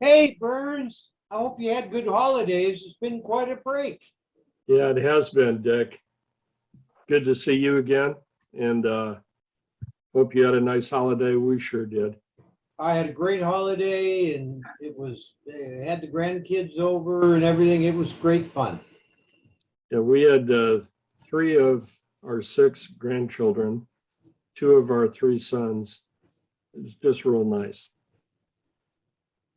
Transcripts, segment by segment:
Hey, Burns. I hope you had good holidays. It's been quite a break. Yeah, it has been, Dick. Good to see you again, and hope you had a nice holiday. We sure did. I had a great holiday and had the grandkids over and everything. It was great fun. Yeah, we had three of our six grandchildren, two of our three sons. It was just real nice.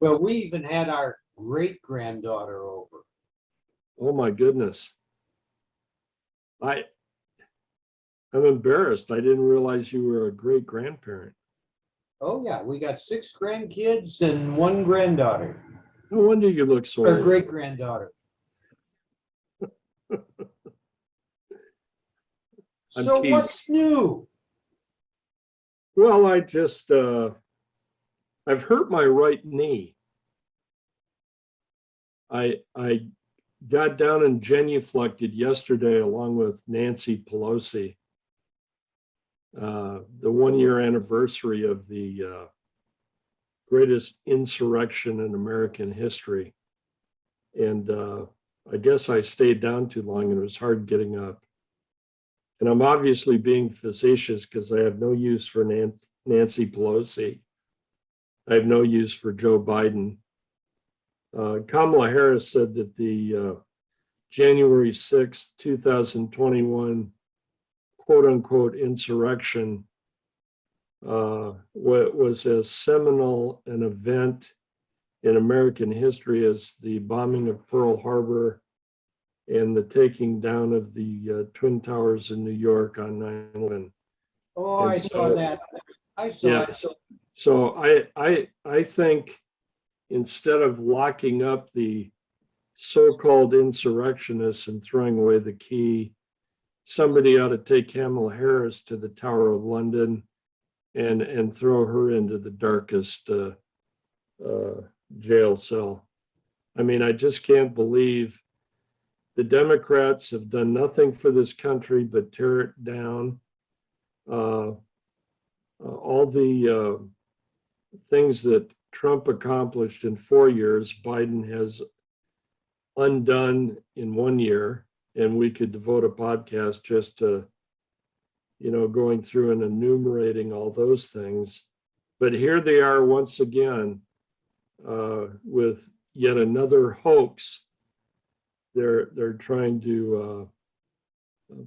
Well, we even had our great granddaughter over. Oh my goodness. I I'm embarrassed. I didn't realize you were a great grandparent. Oh, yeah, we got six grandkids and one granddaughter, No wonder you look so or old. great granddaughter. I'm So, teasing. what's new? Well, I've hurt my right knee. I got down and genuflected yesterday along with Nancy Pelosi, the 1 year anniversary of the greatest insurrection in American history. And I guess I stayed down too long and it was hard getting up. And I'm obviously being facetious because I have no use for Nancy Pelosi. I have no use for Joe Biden. Kamala Harris said that the January 6th, 2021, quote unquote, insurrection was as seminal an event in American history as the bombing of Pearl Harbor and the taking down of the Twin Towers in New York on 9/11. Oh, And I saw so, that. I saw yeah, it. so I think instead of locking up the so-called insurrectionists and throwing away the key, somebody ought to take Kamala Harris to the Tower of London and throw her into the darkest jail cell. I mean, I just can't believe the Democrats have done nothing for this country but tear it down. All the things that Trump accomplished in 4 years, Biden has undone in 1 year. And we could devote a podcast just to, going through and enumerating all those things. But here they are once again with yet another hoax they're trying to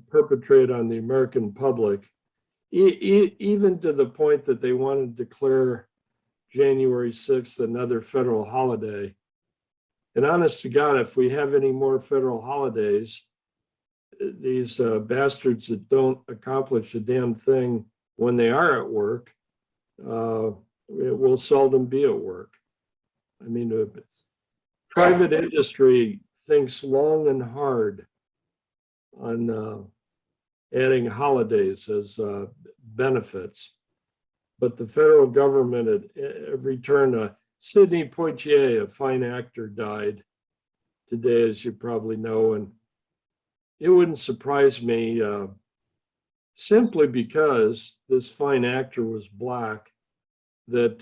perpetrate on the American public, even to the point that they want to declare January 6th another federal holiday. And honest to God, if we have any more federal holidays, these bastards that don't accomplish a damn thing when they are at work, it will seldom be at work. I mean, private industry thinks long and hard on adding holidays as benefits. But the federal government at every turn, Sidney Poitier, a fine actor, died today, as you probably know. And it wouldn't surprise me simply because this fine actor was Black, that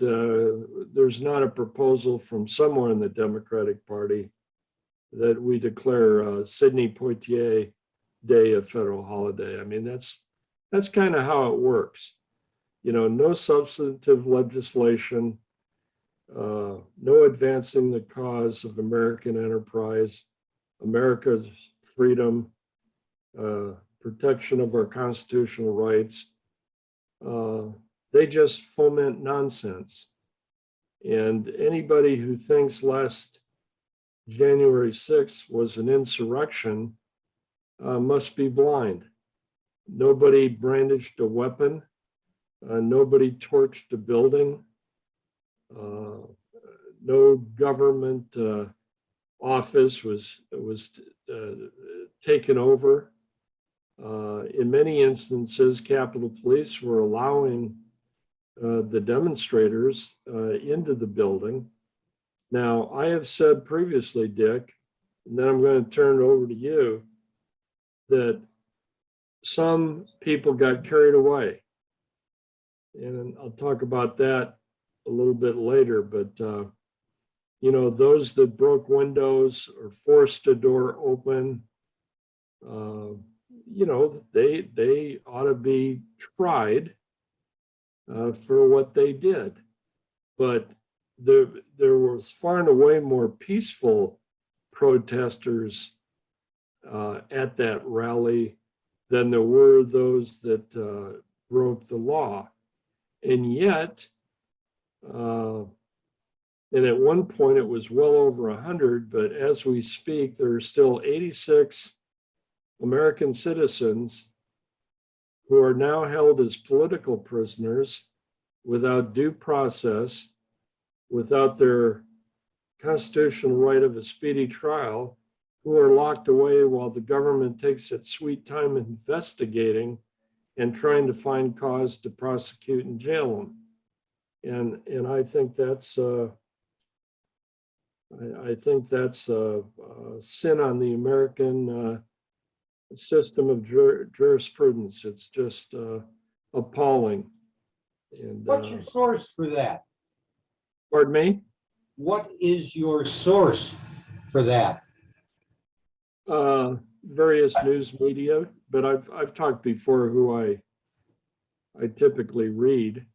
there's not a proposal from somewhere in the Democratic Party that we declare Sidney Poitier Day a federal holiday. I mean, that's kind of how it works. No substantive legislation, no advancing the cause of American enterprise, America's freedom, protection of our constitutional rights. They just foment nonsense. And anybody who thinks last January 6th was an insurrection must be blind. Nobody brandished a weapon. Nobody torched a building. No government office was taken over. In many instances, Capitol Police were allowing the demonstrators into the building. Now, I have said previously, Dick, and then I'm going to turn it over to you, that some people got carried away. And I'll talk about that a little bit later, but those that broke windows or forced a door open, they ought to be tried for what they did. But there was far and away more peaceful protesters at that rally than there were those that broke the law. And yet, and at one point it was well over 100, but as we speak, there are still 86 American citizens who are now held as political prisoners without due process, without their constitutional right of a speedy trial, who are locked away while the government takes its sweet time investigating and trying to find cause to prosecute and jail them. And I think that's a sin on the American system of jurisprudence. It's just appalling. And What's your source for that? pardon me? What is your source for that? Various news media, but I've talked before who I typically read.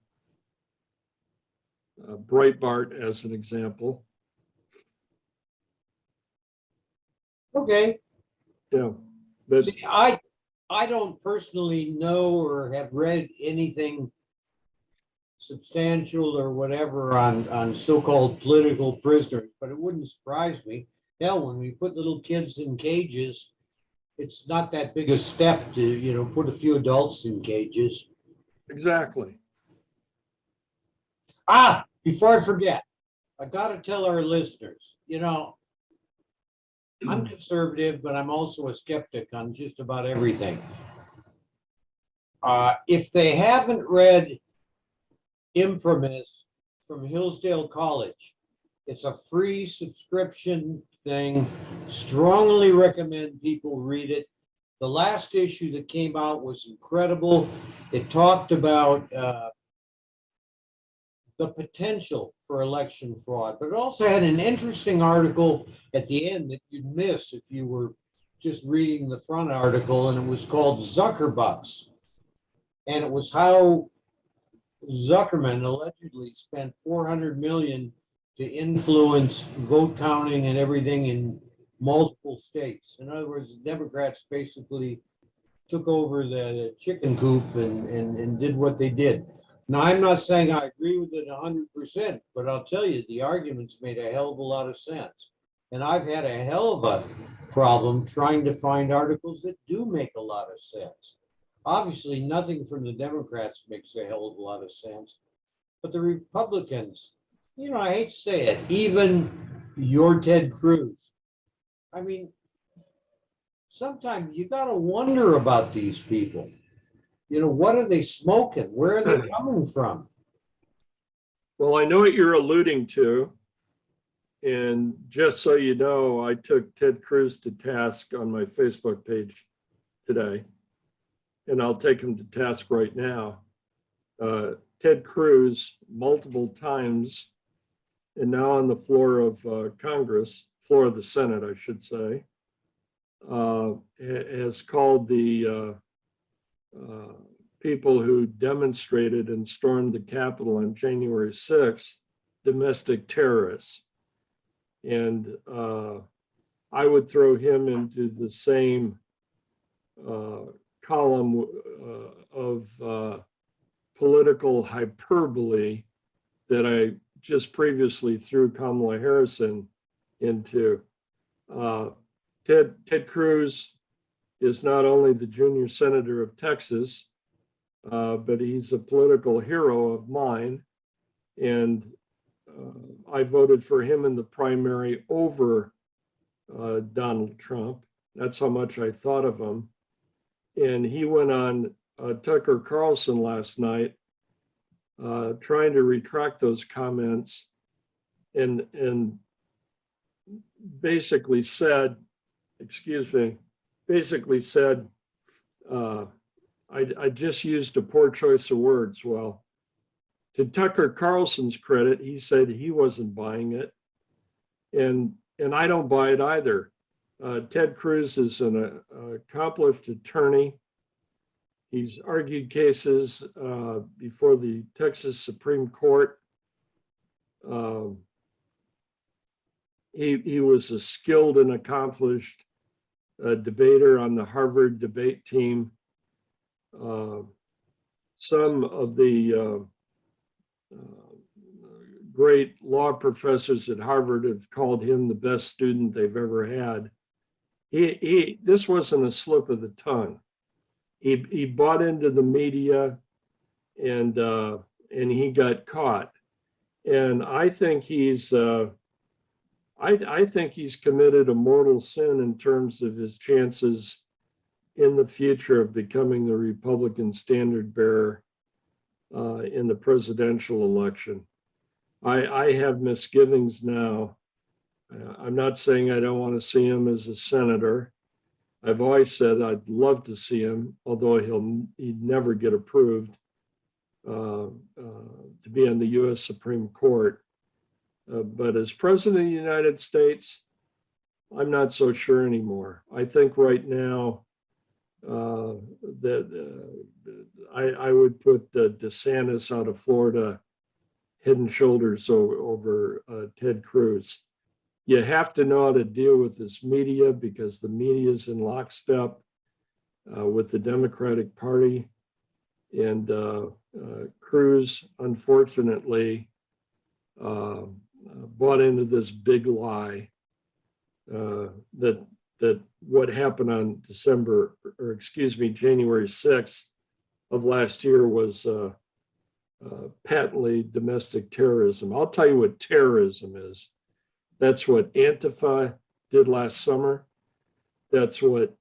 Breitbart as an example. Okay. Yeah, but See, I don't personally know or have read anything substantial or whatever on so-called political prisoners, but it wouldn't surprise me. Hell, when we put little kids in cages, it's not that big a step to, put a few adults in cages. exactly. Before I forget, I got to tell our listeners, I'm conservative, but I'm also a skeptic on just about everything. If they haven't read Infamous from Hillsdale College, it's a free subscription thing. Strongly recommend people read it. The last issue that came out was incredible. It talked about the potential for election fraud, but it also had an interesting article at the end that you'd miss if you were just reading the front article, and it was called Zuckerbucks. And it was how Zuckerman allegedly spent $400 million to influence vote counting and everything in multiple states. In other words, the Democrats basically took over the chicken coop and did what they did. Now, I'm not saying I agree with it 100%, but I'll tell you, the arguments made a hell of a lot of sense. And I've had a hell of a problem trying to find articles that do make a lot of sense. Obviously, nothing from the Democrats makes a hell of a lot of sense. But the Republicans, I hate to say it, even your Ted Cruz. I mean, sometimes you got to wonder about these people. What are they smoking? Where are they coming from? Well, I know what you're alluding to. And just so you know, I took Ted Cruz to task on my Facebook page today, and I'll take him to task right now. Ted Cruz, multiple times, and now on the floor of Congress, floor of the Senate, I should say, has called the people who demonstrated and stormed the Capitol on January 6th domestic terrorists. And I would throw him into the same column of political hyperbole that I just previously threw Kamala Harris into. Ted Cruz is not only the junior senator of Texas, but he's a political hero of mine. And I voted for him in the primary over Donald Trump. That's how much I thought of him. And he went on Tucker Carlson last night, trying to retract those comments and basically said, I just used a poor choice of words. Well, to Tucker Carlson's credit, he said he wasn't buying it. and I don't buy it either. Ted Cruz is an accomplished attorney. He's argued cases before the Texas Supreme Court. He was a skilled and accomplished debater on the Harvard debate team. Some of the great law professors at Harvard have called him the best student they've ever had. This wasn't a slip of the tongue. He bought into the media, and he got caught. And I think he's committed a mortal sin in terms of his chances in the future of becoming the Republican standard bearer in the presidential election. I have misgivings now. I'm not saying I don't want to see him as a senator. I've always said I'd love to see him, although he'd never get approved to be on the U.S. Supreme Court. But as president of the United States, I'm not so sure anymore. I think right now that I would put DeSantis out of Florida head and shoulders over Ted Cruz. You have to know how to deal with this media, because the media is in lockstep with the Democratic Party. And Cruz, unfortunately, bought into this big lie that what happened on January 6th of last year was patently domestic terrorism. I'll tell you what terrorism is. That's what Antifa did last summer. That's what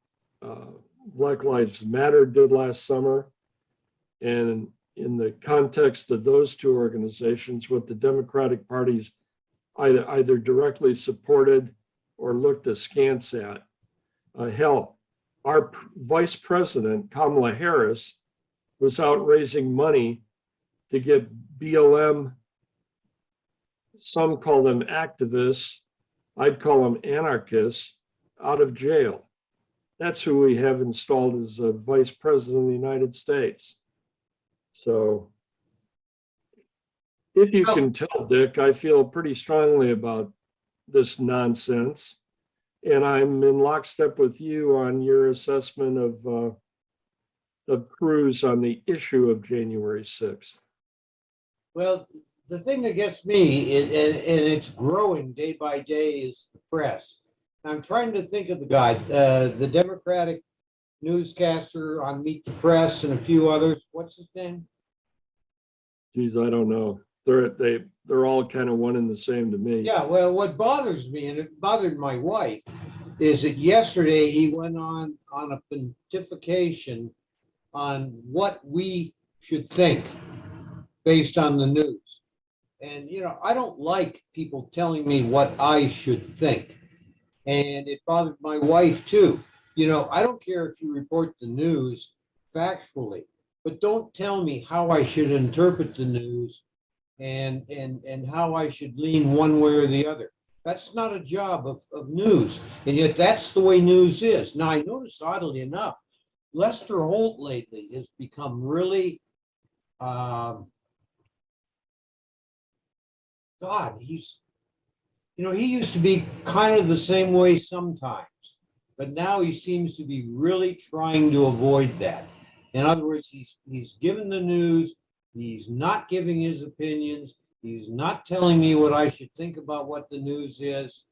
Black Lives Matter did last summer. And in the context of those two organizations, what the Democratic parties either directly supported or looked askance at. Hell, our Vice President, Kamala Harris, was out raising money to get BLM, some call them activists, I'd call them anarchists, out of jail. That's who we have installed as a Vice President of the United States. So if you can tell, Dick, I feel pretty strongly about this nonsense. And I'm in lockstep with you on your assessment of Cruz on the issue of January 6th. Well, the thing that gets me, and it's growing day by day, is the press. I'm trying to think of the guy, the Democratic newscaster on Meet the Press and a few others. What's his name? Geez, I don't know. They're all kind of one and the same to me. Yeah, well, what bothers me, and it bothered my wife, is that yesterday he went on a pontification on what we should think based on the news. And, I don't like people telling me what I should think. And it bothered my wife too. I don't care if you report the news factually, but don't tell me how I should interpret the news and how I should lean one way or the other. That's not a job of news. And yet that's the way news is. Now, I notice, oddly enough, Lester Holt lately has become really, he used to be kind of the same way sometimes, but now he seems to be really trying to avoid that. In other words, he's given the news, he's not giving his opinions, he's not telling me what I should think about what the news is.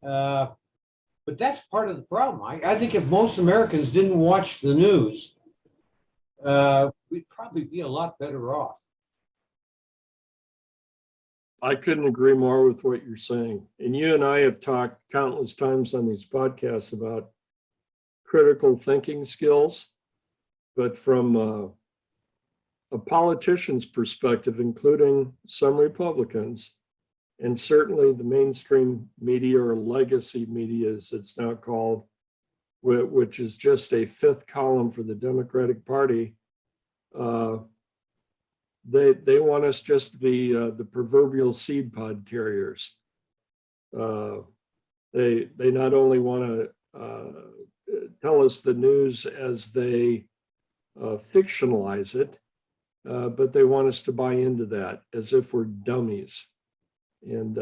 But that's part of the problem. I think if most Americans didn't watch the news, we'd probably be a lot better off. I couldn't agree more with what you're saying. And you and I have talked countless times on these podcasts about critical thinking skills, but from a politician's perspective, including some Republicans, and certainly the mainstream media, or legacy media as it's now called, which is just a fifth column for the Democratic Party, they want us just to be the proverbial seed pod carriers. They not only want to tell us the news as they fictionalize it, but they want us to buy into that as if we're dummies. And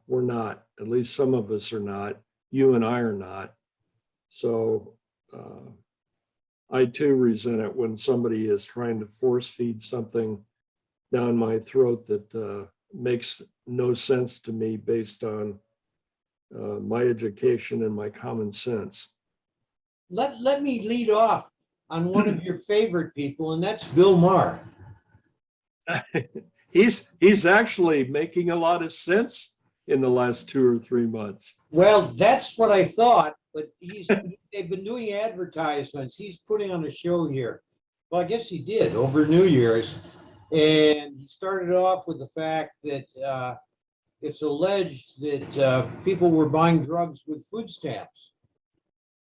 we're not. At least some of us are not. You and I are not. So I too resent it when somebody is trying to force feed something down my throat that makes no sense to me based on my education and my common sense. Let me lead off on one of your favorite people, and that's Bill Maher. He's actually making a lot of sense in the last 2 or 3 months. Well, that's what I thought, but they've been doing advertisements. He's putting on a show here. Well, I guess he did over New Year's. And he started off with the fact that it's alleged that people were buying drugs with food stamps.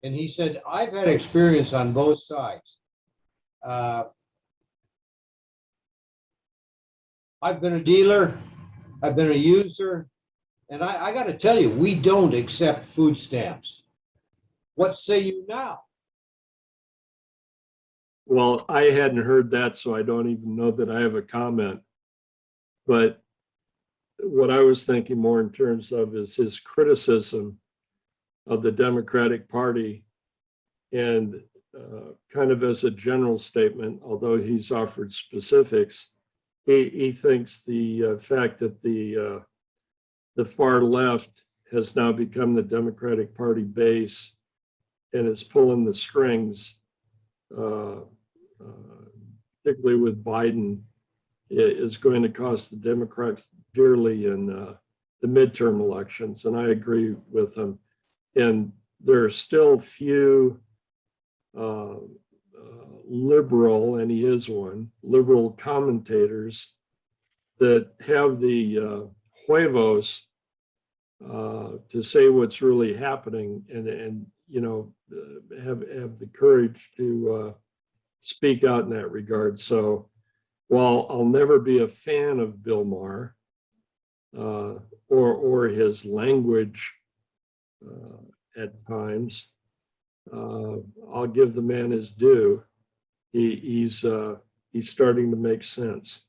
And he said, I've had experience on both sides. I've been a dealer, I've been a user, and I got to tell you, we don't accept food stamps. What say you now? Well, I hadn't heard that, so I don't even know that I have a comment. But what I was thinking more in terms of is his criticism of the Democratic Party, and kind of as a general statement, although he's offered specifics, he thinks the fact that the far left has now become the Democratic Party base and is pulling the strings, particularly with Biden, is going to cost the Democrats dearly in the midterm elections. And I agree with him. And there are still few liberal, and he is one, liberal commentators that have the huevos to say what's really happening, and you know, have the courage to speak out in that regard. So while I'll never be a fan of Bill Maher or his language at times, I'll give the man his due. He's starting to make sense.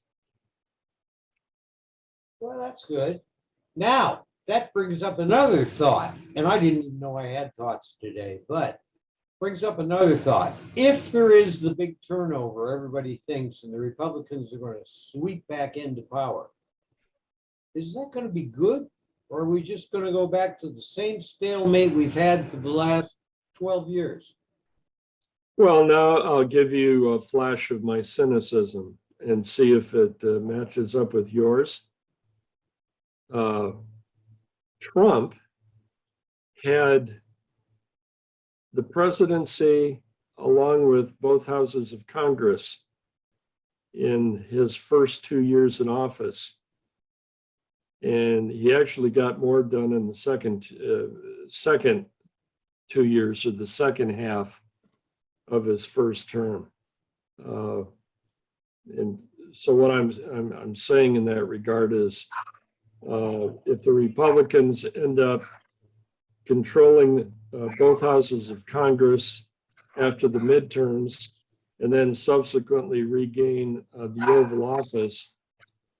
Well, that's good. Now, that brings up another thought, and I didn't even know I had thoughts today, but brings up another thought. If there is the big turnover, everybody thinks, and the Republicans are going to sweep back into power, is that going to be good? Or are we just going to go back to the same stalemate we've had for the last 12 years? Well, now I'll give you a flash of my cynicism and see if it matches up with yours. Trump had the presidency along with both houses of Congress in his first 2 years in office. And he actually got more done in the second 2 years, or the second half of his first term. And so what I'm saying in that regard is, if the Republicans end up controlling both houses of Congress after the midterms, and then subsequently regain the Oval Office,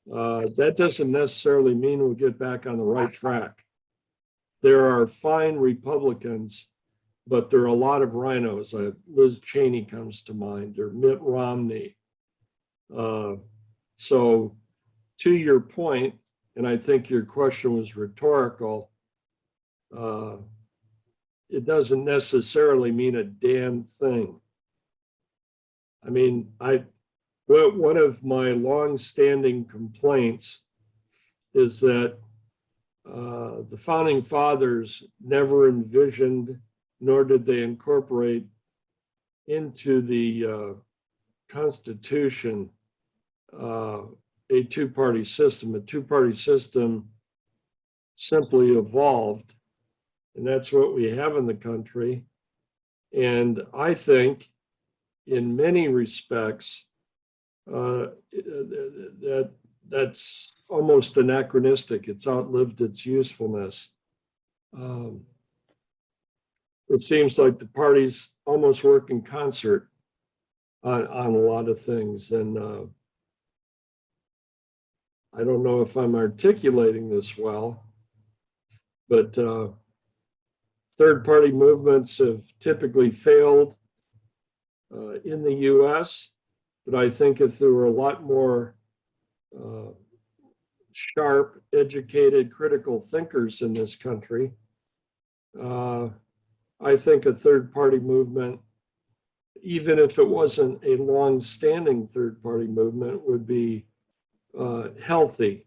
that doesn't necessarily mean we'll get back on the right track. There are fine Republicans, but there are a lot of rhinos. Liz Cheney comes to mind, or Mitt Romney. So to your point, and I think your question was rhetorical, it doesn't necessarily mean a damn thing. I mean, one of my long-standing complaints is that the founding fathers never envisioned, nor did they incorporate into the Constitution a two-party system. A two-party system simply evolved, and that's what we have in the country. And I think in many respects, that's almost anachronistic. It's outlived its usefulness. it seems like the parties almost work in concert on a lot of things. And I don't know if I'm articulating this well, but third-party movements have typically failed in the US, but I think if there were a lot more sharp, educated, critical thinkers in this country, I think a third-party movement, even if it wasn't a long-standing third-party movement, would be healthy,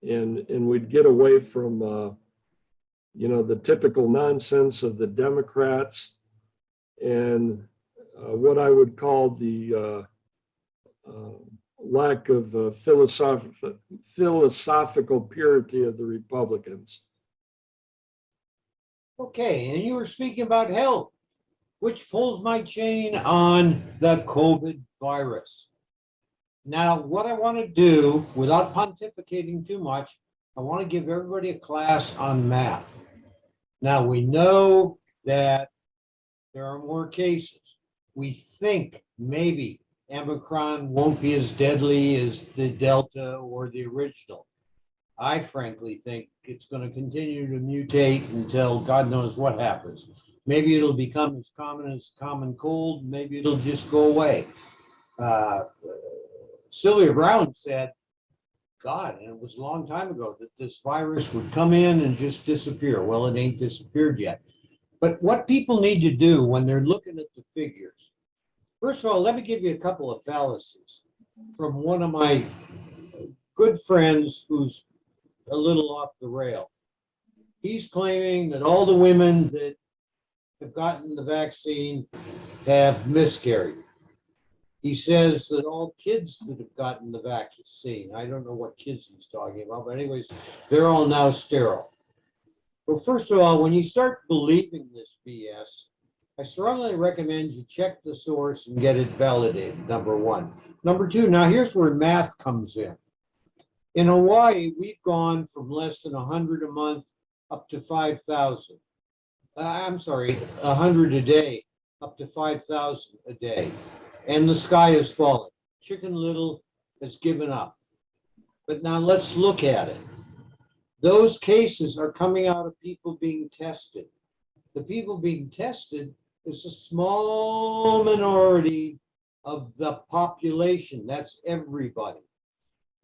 and we'd get away from the typical nonsense of the Democrats and what I would call the lack of philosophical purity of the Republicans. Okay, and you were speaking about health, which pulls my chain on the COVID virus. Now, what I want to do, without pontificating too much, I want to give everybody a class on math. Now, we know that there are more cases. We think maybe Omicron won't be as deadly as the Delta or the original. I frankly think it's going to continue to mutate until God knows what happens. Maybe it'll become as common cold. Maybe it'll just go away. Sylvia Browne said, God, and it was a long time ago, that this virus would come in and just disappear. Well, it ain't disappeared yet. But what people need to do when they're looking at the figures, first of all, let me give you a couple of fallacies from one of my good friends who's a little off the rail. He's claiming that all the women that have gotten the vaccine have miscarried. He says that all kids that have gotten the vaccine, I don't know what kids he's talking about, but anyways, they're all now sterile. Well, first of all, when you start believing this BS, I strongly recommend you check the source and get it validated, number one. Number two, now here's where math comes in. In Hawaii, we've gone from less than 100 a month up to 5,000. I'm sorry, 100 a day up to 5,000 a day. And the sky is falling. Chicken Little has given up. But now let's look at it. Those cases are coming out of people being tested. The people being tested is a small minority of the population. That's everybody.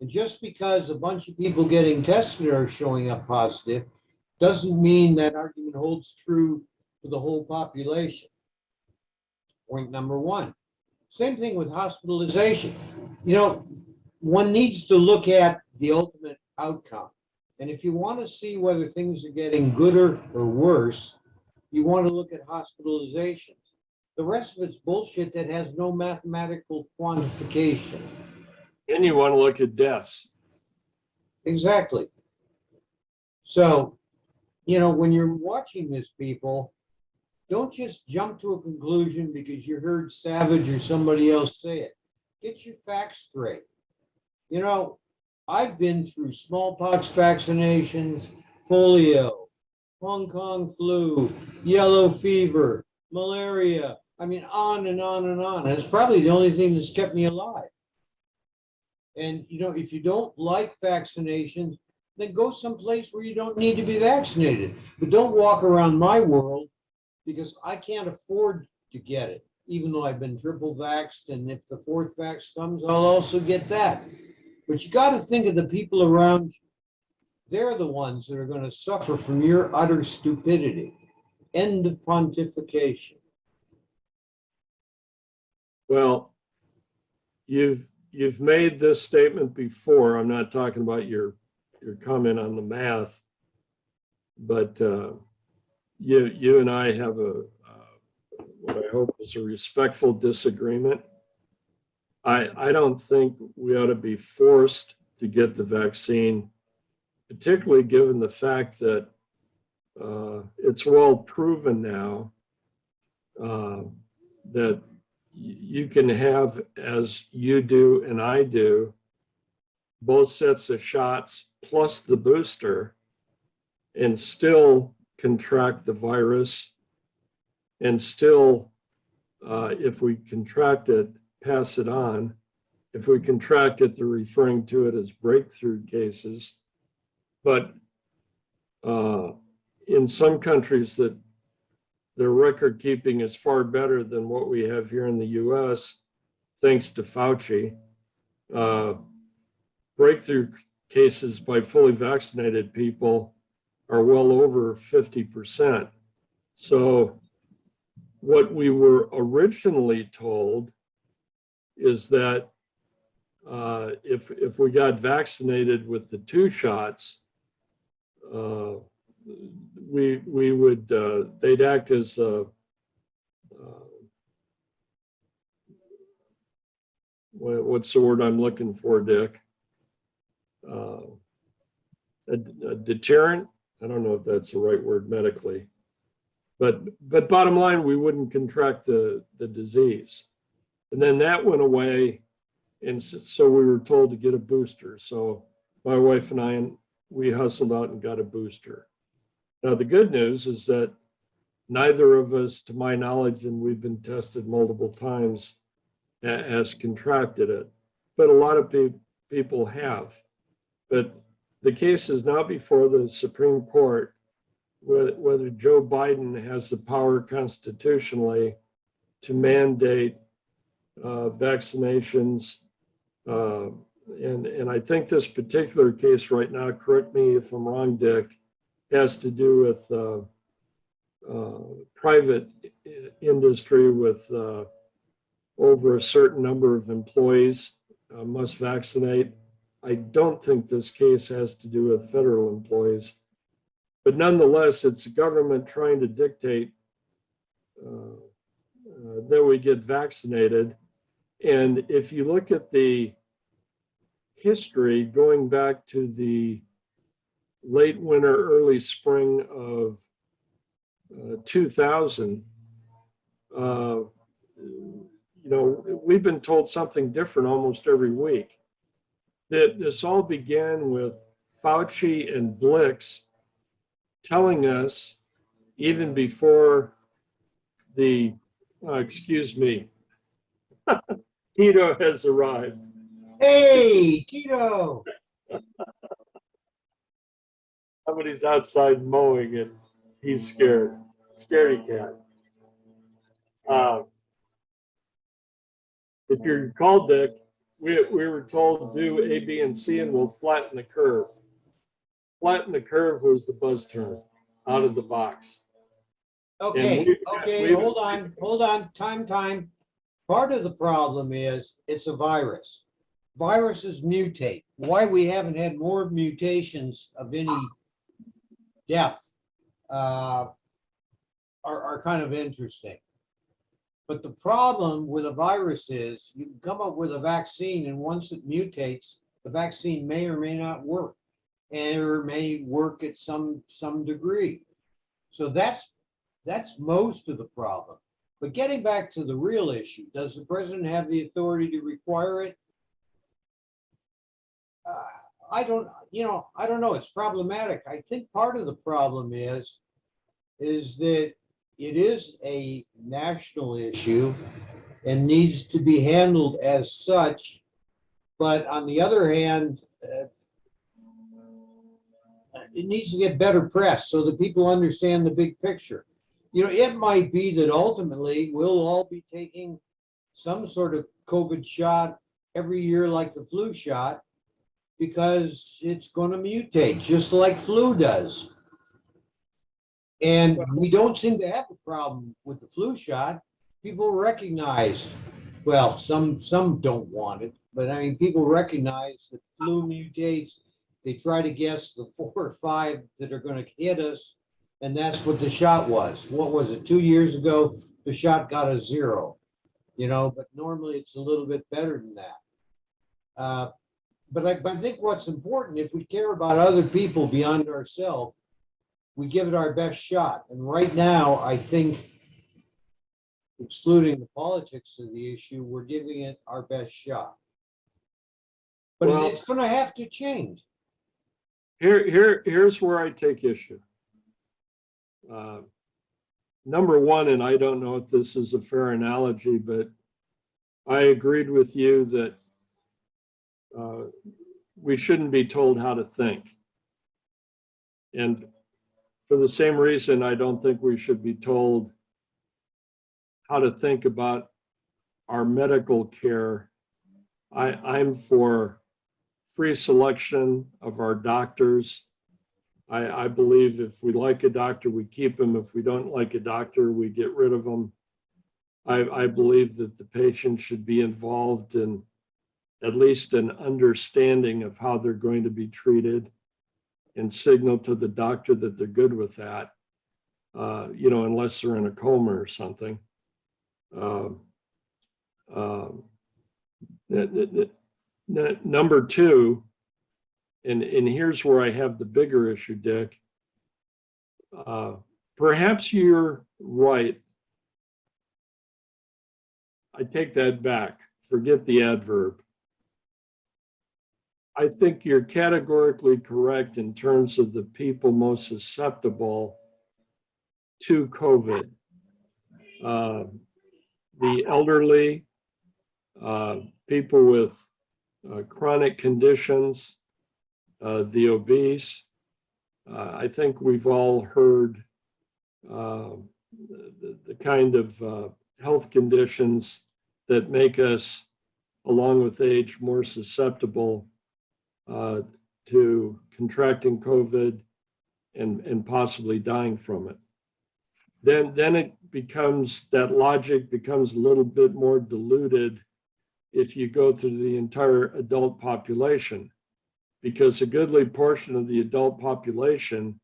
And just because a bunch of people getting tested are showing up positive doesn't mean that argument holds true for the whole population. Point number one. Same thing with hospitalization. You know, one needs to look at the ultimate outcome. And if you want to see whether things are getting gooder or worse, you want to look at hospitalizations. The rest of it's bullshit that has no mathematical quantification. And you want to look at deaths. Exactly. So, you know, when you're watching this, people, don't just jump to a conclusion because you heard Savage or somebody else say it. Get your facts straight. You know, I've been through smallpox vaccinations, polio, Hong Kong flu, yellow fever, malaria. I mean, on and on and on. And it's probably the only thing that's kept me alive. And, you know, if you don't like vaccinations, then go someplace where you don't need to be vaccinated. But don't walk around my world because I can't afford to get it, even though I've been triple vaxxed. And if the fourth vax comes, I'll also get that. But you got to think of the people around you. They're the ones that are going to suffer from your utter stupidity. End of pontification. Well, you've made this statement before. I'm not talking about your comment on the math, but you and I have what I hope is a respectful disagreement. I don't think we ought to be forced to get the vaccine, particularly given the fact that it's well proven now that you can have, as you do and I do, both sets of shots plus the booster and still contract the virus and still, if we contract it, pass it on. If we contract it, they're referring to it as breakthrough cases. But in some countries that their record keeping is far better than what we have here in the US, thanks to Fauci. Breakthrough cases by fully vaccinated people are well over 50%. So what we were originally told is that if we got vaccinated with the 2 shots, we would they'd act as what's the word I'm looking for, Dick? A deterrent. I don't know if that's the right word medically, but bottom line, we wouldn't contract the disease. And then that went away, and so we were told to get a booster. So my wife and I, we hustled out and got a booster. Now, the good news is that neither of us, to my knowledge, and we've been tested multiple times, has contracted it, but a lot of people have. But the case is now before the Supreme Court, whether Joe Biden has the power constitutionally to mandate vaccinations. And I think this particular case right now, correct me if I'm wrong, Dick, has to do with private industry with over a certain number of employees must vaccinate. I don't think this case has to do with federal employees, but nonetheless, it's the government trying to dictate that we get vaccinated. And if you look at the history going back to the late winter, early spring of 2000, we've been told something different almost every week. That this all began with Fauci and Blix telling us, even before the, excuse me, Tito has arrived. Hey, Tito. Somebody's outside mowing and he's scared. Scaredy cat. If you recall, Dick, we were told to do A, B, and C, and we'll flatten the curve. Flatten the curve was the buzz term out of the box. Okay, hold on, time. Part of the problem is it's a virus. Viruses mutate. Why we haven't had more mutations of any depth are kind of interesting. But the problem with a virus is you can come up with a vaccine, and once it mutates, the vaccine may or may not work, or may work at some degree. So that's most of the problem. But getting back to the real issue, does the president have the authority to require it? I don't know. It's problematic. I think part of the problem is that it is a national issue and needs to be handled as such. But on the other hand, it needs to get better press so that people understand the big picture. It might be that ultimately we'll all be taking some sort of COVID shot every year like the flu shot, because it's going to mutate just like flu does. And we don't seem to have a problem with the flu shot. People recognize, well, some don't want it, but I mean, people recognize that flu mutates. They try to guess the 4 or 5 that are going to hit us, and that's what the shot was. What was it? 2 years ago, the shot got a 0, but normally it's a little bit better than that. But I think what's important, if we care about other people beyond ourselves, we give it our best shot. And right now, I think, excluding the politics of the issue, we're giving it our best shot. But it's going to have to change. Here's where I take issue. Number one, and I don't know if this is a fair analogy, but I agreed with you that we shouldn't be told how to think. And for the same reason, I don't think we should be told how to think about our medical care. I'm for free selection of our doctors. I believe if we like a doctor, we keep him. If we don't like a doctor, we get rid of them. I believe that the patient should be involved in at least an understanding of how they're going to be treated and signal to the doctor that they're good with that, unless they're in a coma or something. Number two, and here's where I have the bigger issue, Dick. Perhaps you're right. I take that back. Forget the adverb. I think you're categorically correct in terms of the people most susceptible to COVID. The elderly, people with chronic conditions, the obese. I think we've all heard the kind of health conditions that make us, along with age, more susceptible to contracting COVID and possibly dying from it. Then it becomes, that logic becomes a little bit more diluted if you go through the entire adult population, because a goodly portion of the adult population,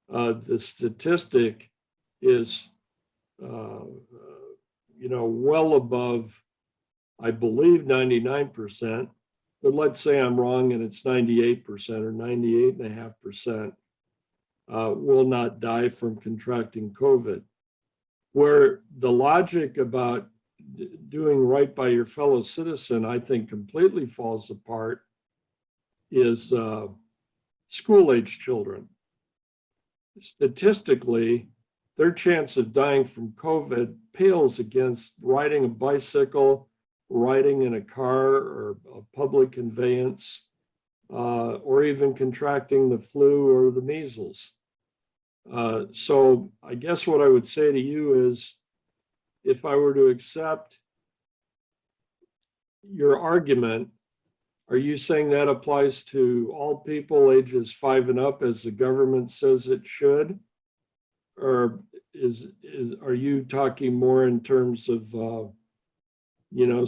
the statistic is, well above, I believe 99%, but let's say I'm wrong and it's 98% or 98.5%, will not die from contracting COVID. Where the logic about doing right by your fellow citizen, I think, completely falls apart is school-age children. Statistically, their chance of dying from COVID pales against riding a bicycle, riding in a car or a public conveyance, or even contracting the flu or the measles. So I guess what I would say to you is, if I were to accept your argument, are you saying that applies to all people ages 5 and up as the government says it should? Or are you talking more in terms of,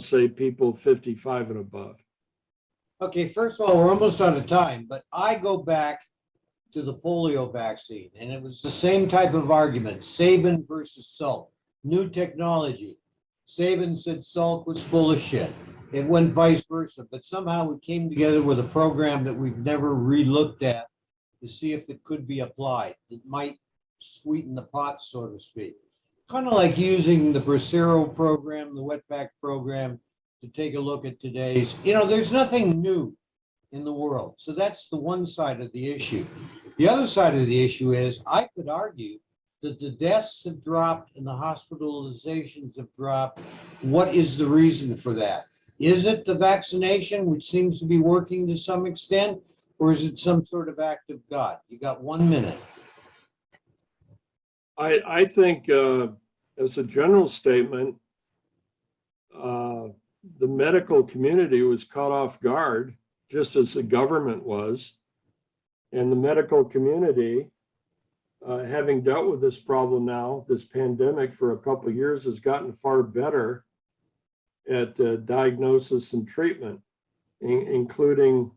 say people 55 and above? Okay, first of all, we're almost out of time, but I go back to the polio vaccine, and it was the same type of argument, Sabin versus Salk, new technology. Sabin said Salk was full of shit. It went vice versa, but somehow we came together with a program that we've never re-looked at to see if it could be applied. It might sweeten the pot, so to speak. Kind of like using the Bracero program, the wetback program, to take a look at today's, there's nothing new in the world. So that's the one side of the issue. The other side of the issue is, I could argue that the deaths have dropped and the hospitalizations have dropped. What is the reason for that? Is it the vaccination, which seems to be working to some extent, or is it some sort of act of God? You got 1 minute. I think as a general statement, the medical community was caught off guard, just as the government was. And the medical community, having dealt with this problem now, this pandemic for a couple of years, has gotten far better at diagnosis and treatment, including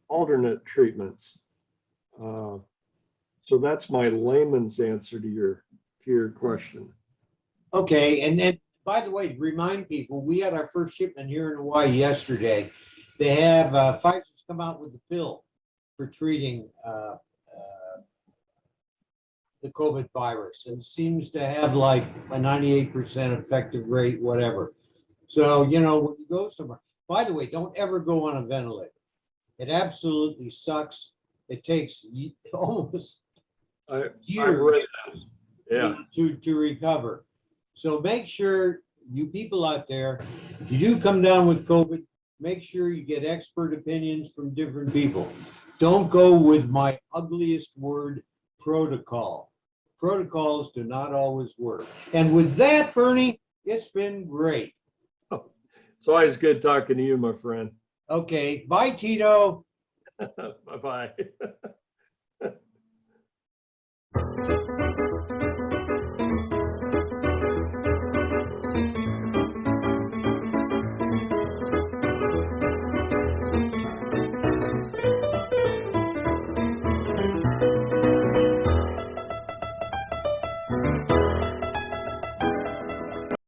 alternate treatments. So that's my layman's answer to your question. Okay, and then, by the way, to remind people, we had our first shipment here in Hawaii yesterday. They have Pfizer's come out with a pill for treating the COVID virus, and seems to have like a 98% effective rate, whatever. So, when you go somewhere, by the way, don't ever go on a ventilator. It absolutely sucks. It takes almost I've years read that. Yeah, to recover. So make sure you people out there, if you do come down with COVID, make sure you get expert opinions from different people. Don't go with my ugliest word, protocol. Protocols do not always work. And with that, Bernie, it's been great. it's always good talking to you, my friend. Okay, bye, Tito. Bye-bye.